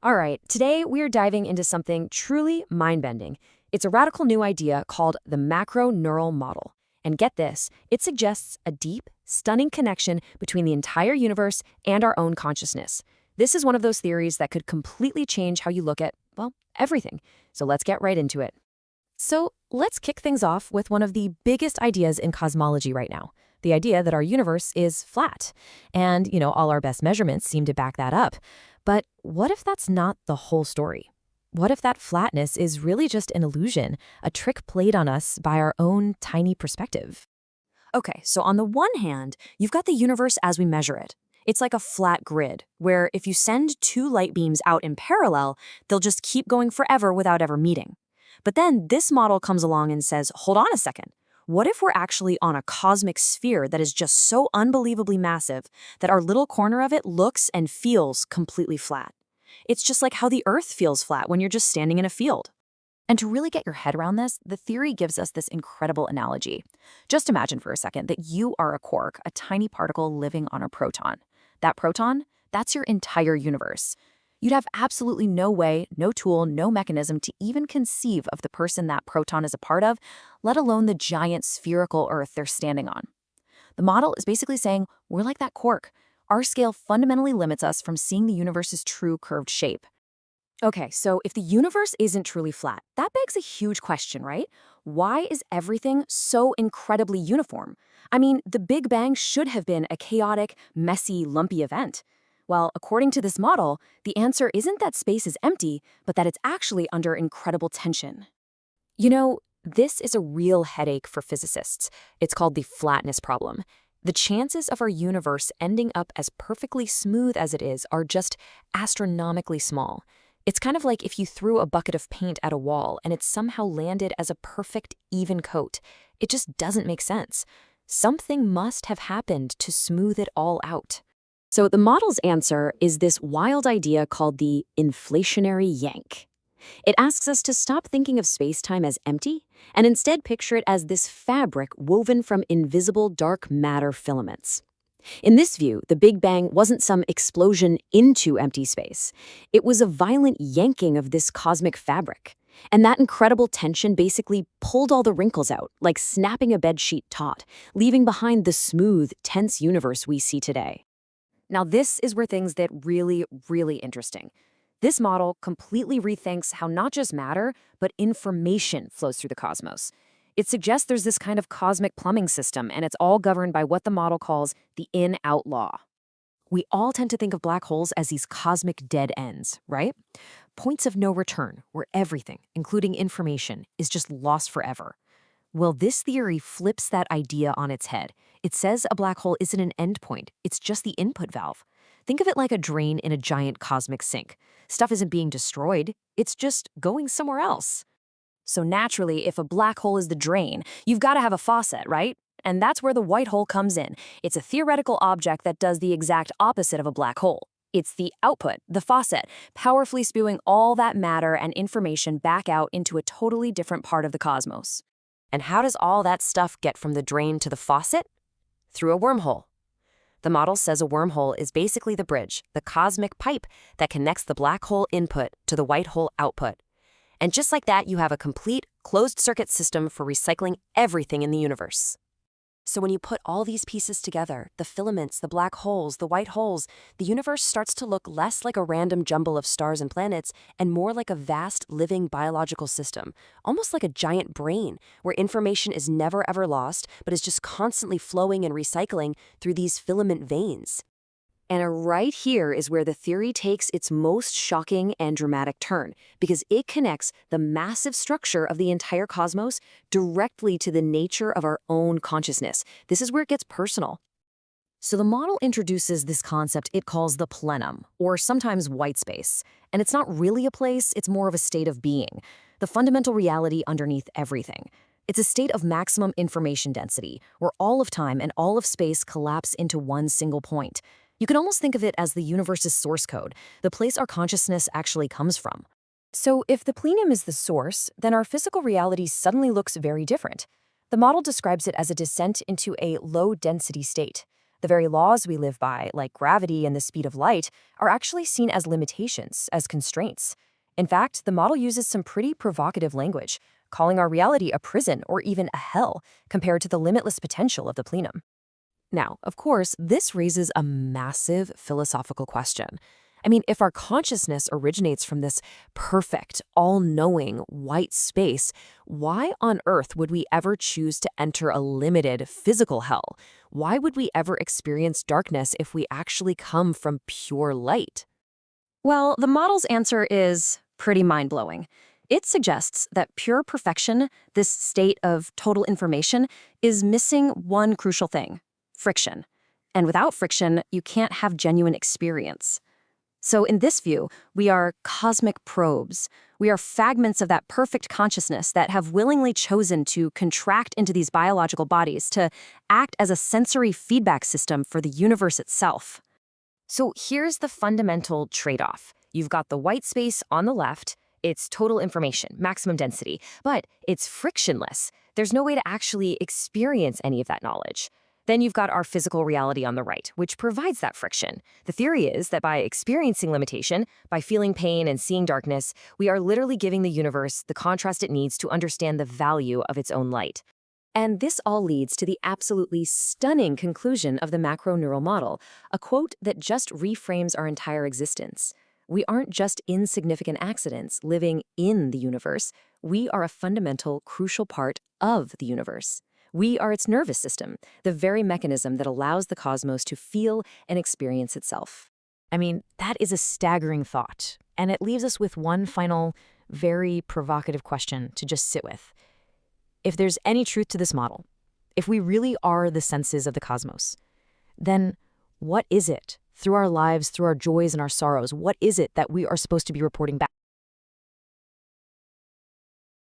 All right, today we are diving into something truly mind-bending. It's a radical new idea called the macro neural model. And get this, it suggests a deep, stunning connection between the entire universe and our own consciousness. This is one of those theories that could completely change how you look at, well, everything. So let's get right into it. So let's kick things off with one of the biggest ideas in cosmology right now. The idea that our universe is flat. And, all our best measurements seem to back that up. But what if that's not the whole story? What if that flatness is really just an illusion, a trick played on us by our own tiny perspective? Okay, so on the one hand, you've got the universe as we measure it. It's like a flat grid, where if you send two light beams out in parallel, they'll just keep going forever without ever meeting. But then this model comes along and says, hold on a second. What if we're actually on a cosmic sphere that is just so unbelievably massive that our little corner of it looks and feels completely flat? It's just like how the Earth feels flat when you're just standing in a field. And to really get your head around this, the theory gives us this incredible analogy. Just imagine for a second that you are a quark, a tiny particle living on a proton. That proton, that's your entire universe. You'd have absolutely no way, no tool, no mechanism to even conceive of the person that proton is a part of, let alone the giant spherical Earth they're standing on. The model is basically saying we're like that quark. Our scale fundamentally limits us from seeing the universe's true curved shape. Okay, so if the universe isn't truly flat, that begs a huge question, right? Why is everything so incredibly uniform? I mean, the Big Bang should have been a chaotic, messy, lumpy event. Well, according to this model, the answer isn't that space is empty, but that it's actually under incredible tension. This is a real headache for physicists. It's called the flatness problem. The chances of our universe ending up as perfectly smooth as it is are just astronomically small. It's kind of like if you threw a bucket of paint at a wall and it somehow landed as a perfect, even coat. It just doesn't make sense. Something must have happened to smooth it all out. So the model's answer is this wild idea called the inflationary yank. It asks us to stop thinking of space-time as empty and instead picture it as this fabric woven from invisible dark matter filaments. In this view, the Big Bang wasn't some explosion into empty space. It was a violent yanking of this cosmic fabric. And that incredible tension basically pulled all the wrinkles out, like snapping a bedsheet taut, leaving behind the smooth, tense universe we see today. Now, this is where things get really, really interesting. This model completely rethinks how not just matter, but information flows through the cosmos. It suggests there's this kind of cosmic plumbing system, and it's all governed by what the model calls the in-out law. We all tend to think of black holes as these cosmic dead ends, right? Points of no return, where everything, including information, is just lost forever. Well, this theory flips that idea on its head. It says a black hole isn't an endpoint, it's just the input valve. Think of it like a drain in a giant cosmic sink. Stuff isn't being destroyed, it's just going somewhere else. So naturally, if a black hole is the drain, you've got to have a faucet, right? And that's where the white hole comes in. It's a theoretical object that does the exact opposite of a black hole. It's the output, the faucet, powerfully spewing all that matter and information back out into a totally different part of the cosmos. And how does all that stuff get from the drain to the faucet? Through a wormhole. The model says a wormhole is basically the bridge, the cosmic pipe that connects the black hole input to the white hole output. And just like that, you have a complete, closed-circuit system for recycling everything in the universe. So when you put all these pieces together, the filaments, the black holes, the white holes, the universe starts to look less like a random jumble of stars and planets and more like a vast, living biological system, almost like a giant brain, where information is never ever lost, but is just constantly flowing and recycling through these filament veins. And right here is where the theory takes its most shocking and dramatic turn, because it connects the massive structure of the entire cosmos directly to the nature of our own consciousness. This is where it gets personal. So the model introduces this concept it calls the plenum, or sometimes white space. And it's not really a place, it's more of a state of being, the fundamental reality underneath everything. It's a state of maximum information density, where all of time and all of space collapse into one single point. You can almost think of it as the universe's source code, the place our consciousness actually comes from. So if the plenum is the source, then our physical reality suddenly looks very different. The model describes it as a descent into a low-density state, The very laws we live by, like gravity and the speed of light, are actually seen as limitations, as constraints. In fact, the model uses some pretty provocative language, calling our reality a prison or even a hell compared to the limitless potential of the plenum. Now, of course, this raises a massive philosophical question. I mean, if our consciousness originates from this perfect, all-knowing white space, why on earth would we ever choose to enter a limited physical hell? Why would we ever experience darkness if we actually come from pure light? Well, the model's answer is pretty mind-blowing. It suggests that pure perfection, this state of total information, is missing one crucial thing: friction. And without friction, you can't have genuine experience. So in this view, we are cosmic probes. We are fragments of that perfect consciousness that have willingly chosen to contract into these biological bodies to act as a sensory feedback system for the universe itself. So here's the fundamental trade-off. You've got the white space on the left. It's total information, maximum density, but it's frictionless. There's no way to actually experience any of that knowledge. Then you've got our physical reality on the right, which provides that friction. The theory is that by experiencing limitation, by feeling pain and seeing darkness, we are literally giving the universe the contrast it needs to understand the value of its own light. And this all leads to the absolutely stunning conclusion of the macro-neural model, a quote that just reframes our entire existence. We aren't just insignificant accidents living in the universe. We are a fundamental, crucial part of the universe. We are its nervous system, the very mechanism that allows the cosmos to feel and experience itself. I mean, that is a staggering thought, and it leaves us with one final, very provocative question to just sit with. If there's any truth to this model, if we really are the senses of the cosmos, then what is it, through our lives, through our joys and our sorrows, what is it that we are supposed to be reporting back?